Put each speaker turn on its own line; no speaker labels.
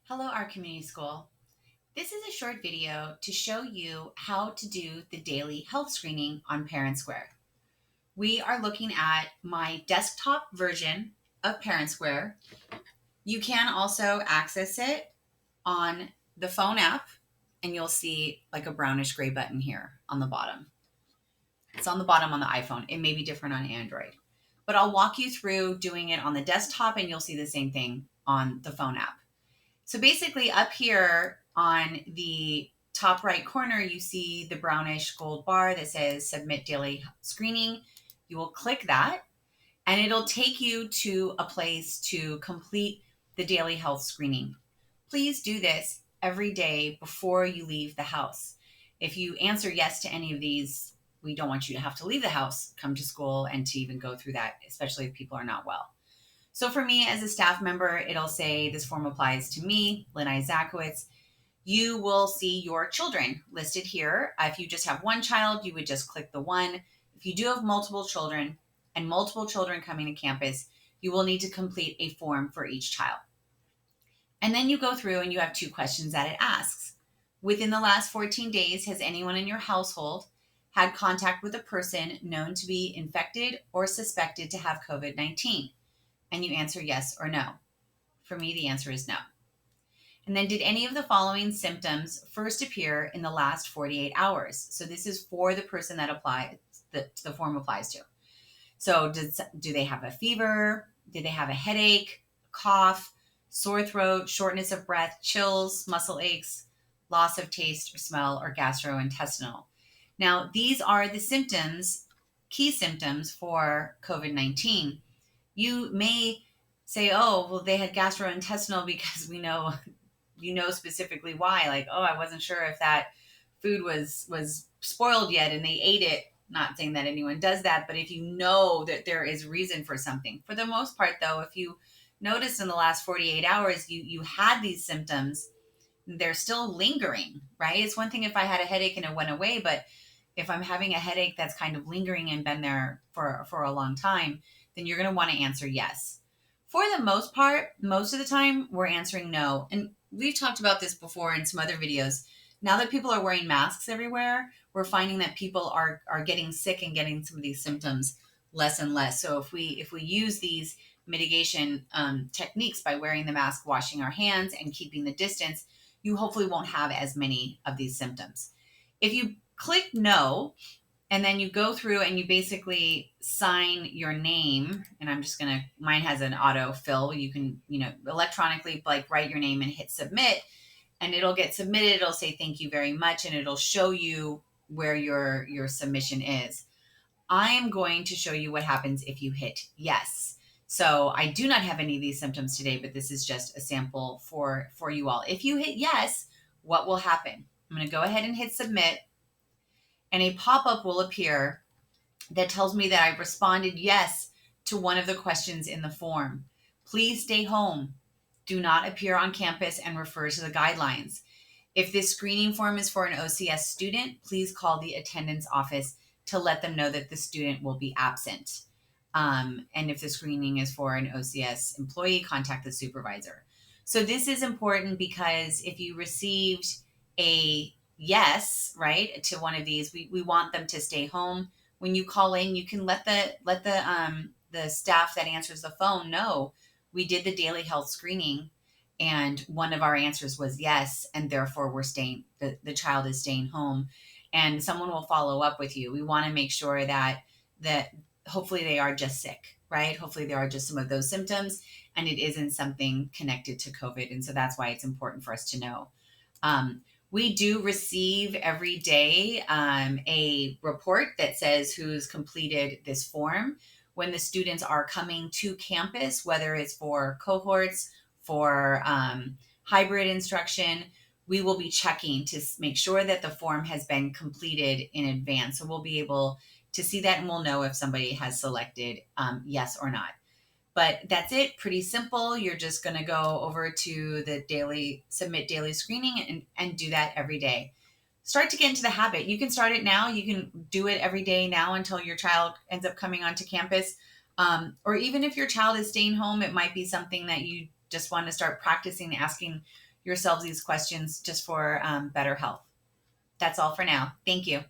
Hello, our community school. This is a short video to show you how to do the daily health screening on Parentsquare. We are looking at my desktop version of Parentsquare. You can also access it on the phone app, and you'll see like a brownish gray button here on the bottom. It's on the bottom on the iPhone. It may be different on Android, but I'll walk you through doing it on the desktop, and you'll see the same thing on the phone app. So basically, up here on the top right corner, you see the brownish gold bar that says Submit Daily Screening. You will click that, and it'll take you to a place to complete the daily health screening. Please do this every day before you leave the house. If you answer yes to any of these, we don't want you to have to leave the house, come to school, and to even go through that, especially if people are not well. So for me as a staff member, it'll say this form applies to me, Lynn Zakowitz. You will see your children listed here. If you just have one child, you would just click the one. If you do have multiple children and multiple children coming to campus, you will need to complete a form for each child. And then you go through and you have two questions that it asks. Within the last 14 days, has anyone in your household had contact with a person known to be infected or suspected to have COVID-19? And you answer yes or no. For me, the answer is no. And then, did any of the following symptoms first appear in the last 48 hours? So this is for the person that the form applies to. So do they have a fever? Did they have a headache, cough, sore throat, shortness of breath, chills, muscle aches, loss of taste or smell, or gastrointestinal? Now, these are the symptoms, key symptoms for COVID-19. You may say, oh, well, they had gastrointestinal because specifically why. Like, oh, I wasn't sure if that food was spoiled yet and they ate it. Not saying that anyone does that, but if you know that there is reason for something. For the most part, though, if you notice in the last 48 hours you had these symptoms, they're still lingering, right? It's one thing if I had a headache and it went away, but if I'm having a headache that's kind of lingering and been there for a long time, then you're going to want to answer yes. For the most part, most of the time, we're answering no. And we've talked about this before in some other videos. Now that people are wearing masks everywhere, we're finding that people are getting sick and getting some of these symptoms less and less. So if we use these mitigation techniques by wearing the mask, washing our hands, and keeping the distance, you hopefully won't have as many of these symptoms. If you click no, and then you go through and you basically sign your name, and mine has an auto fill. You can, electronically like write your name and hit submit, and it'll get submitted. It'll say thank you very much, and it'll show you where your submission is. I am going to show you what happens if you hit yes. So I do not have any of these symptoms today, but this is just a sample for you all. If you hit yes, what will happen? I'm going to go ahead and hit submit, and a pop-up will appear that tells me that I responded yes to one of the questions in the form. Please stay home. Do not appear on campus and refer to the guidelines. If this screening form is for an OCS student, please call the attendance office to let them know that the student will be absent. And if the screening is for an OCS employee, contact the supervisor. So this is important because if you received a yes, right, to one of these, we want them to stay home. When you call in, you can let the staff that answers the phone know we did the daily health screening, and one of our answers was yes, and therefore the child is staying home, and someone will follow up with you. We want to make sure that hopefully they are just sick, right? Hopefully there are just some of those symptoms and it isn't something connected to COVID. And so that's why it's important for us to know. We do receive every day a report that says who's completed this form. When the students are coming to campus, whether it's for cohorts, for hybrid instruction, we will be checking to make sure that the form has been completed in advance. So we'll be able to see that, and we'll know if somebody has selected yes or not. But that's it, pretty simple. You're just going to go over to the submit daily screening and do that every day. Start to get into the habit. You can start it now. You can do it every day now until your child ends up coming onto campus. Or even if your child is staying home, it might be something that you just want to start practicing asking yourselves these questions just for better health. That's all for now. Thank you.